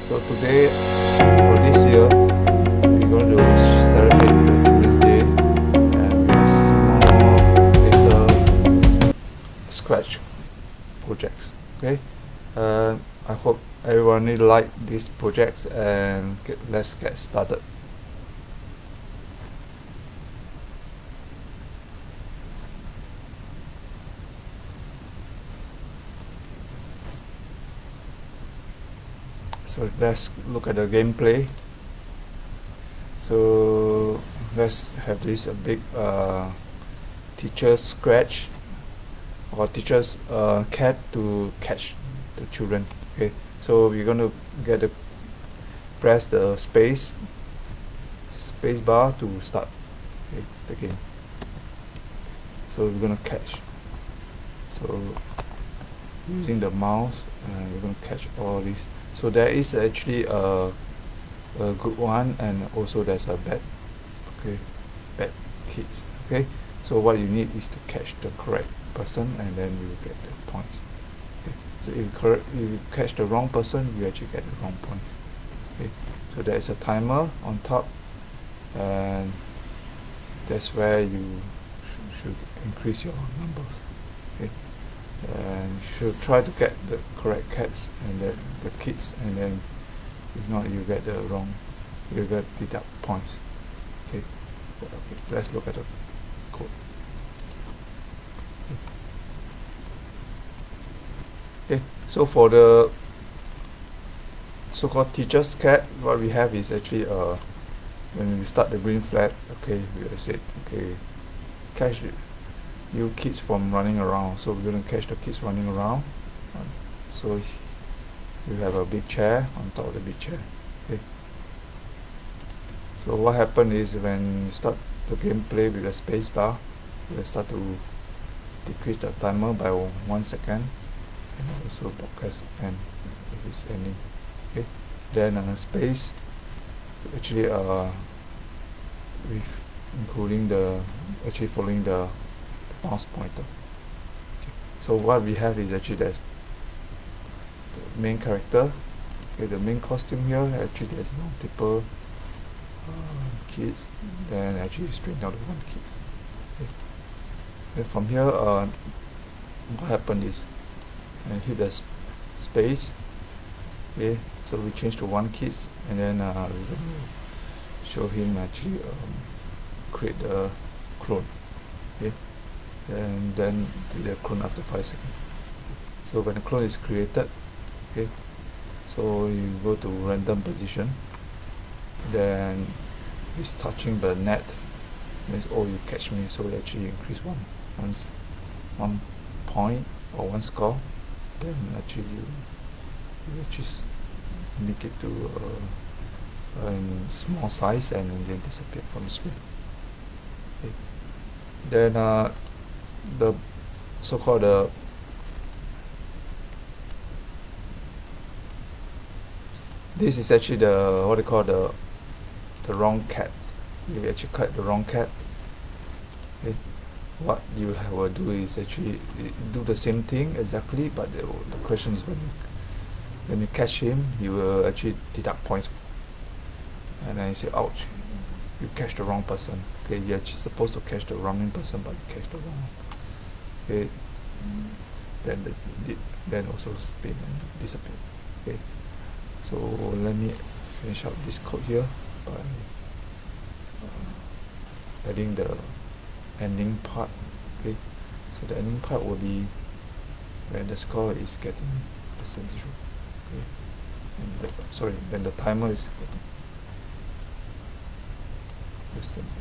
So today, for this year, we're going to celebrate the Children's Day and with small little scratch projects. Okay, I hope everyone really like these projects and let's get started. So let's look at the gameplay. So let's have this a big teacher's scratch or teacher's cat to catch the children. Okay, so we're going to press the space bar to start the game. So we're going to catch. So using the mouse, we're going to catch all these. So there is actually a good one, and also there's a bad kids. Okay, so what you need is to catch the correct person, and then you get the points. Okay, so if you catch the wrong person, you actually get the wrong points. Okay, so there is a timer on top, and that's where you should increase your numbers. Okay, and you should try to get the correct cats and the kids, and then if not, you get the wrong, you get deduct points. Okay, let's look at the code. Okay, so for the so-called teacher's cat, what we have is actually when we start the green flag, okay, we said, okay, catch you kids from running around. So we're going to catch the kids running around. So you have a big chair on top of the big chair. Okay, so what happened is when you start the gameplay with the space bar, you will start to decrease the timer by 1 second, and also broadcast and it is ending. Okay, then space actually with including the actually following the mouse pointer. Okay, so what we have is actually there's the main character. Okay, the main costume here, actually there's multiple kids, then actually string out the one kids. Okay, then from here what happened is I hit the space. Okay, so we change to one kids, and then we're going to show him actually create the clone. Okay, and then do the clone after 5 seconds. So when the clone is created, okay, so you go to random position, then it's touching the net, means oh you catch me, so you actually increase one point or one score, then actually you just make it to small size and then disappear from the screen. Okay, then the so-called this is actually the what they call the wrong cat. You actually cut the wrong cat. Okay, what you will do is actually do the same thing exactly, but the question is when you catch him, you will actually deduct points, and then you say, ouch, you catch the wrong person. Okay, you're actually supposed to catch the wrong person, but you catch the wrong one. Okay, then also spin and disappear. Okay, so let me finish up this code here by adding the ending part. Okay, so the ending part will be when the score is getting less than 0. Okay, and when the timer is getting less than 0.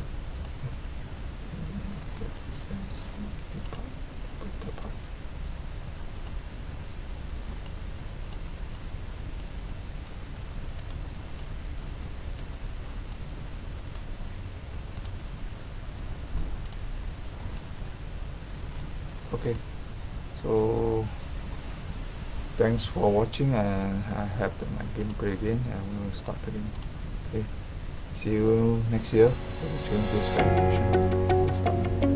Okay, so thanks for watching, and I have my gameplay again, and we will start again. Okay, see you next year for the Children's Day celebration.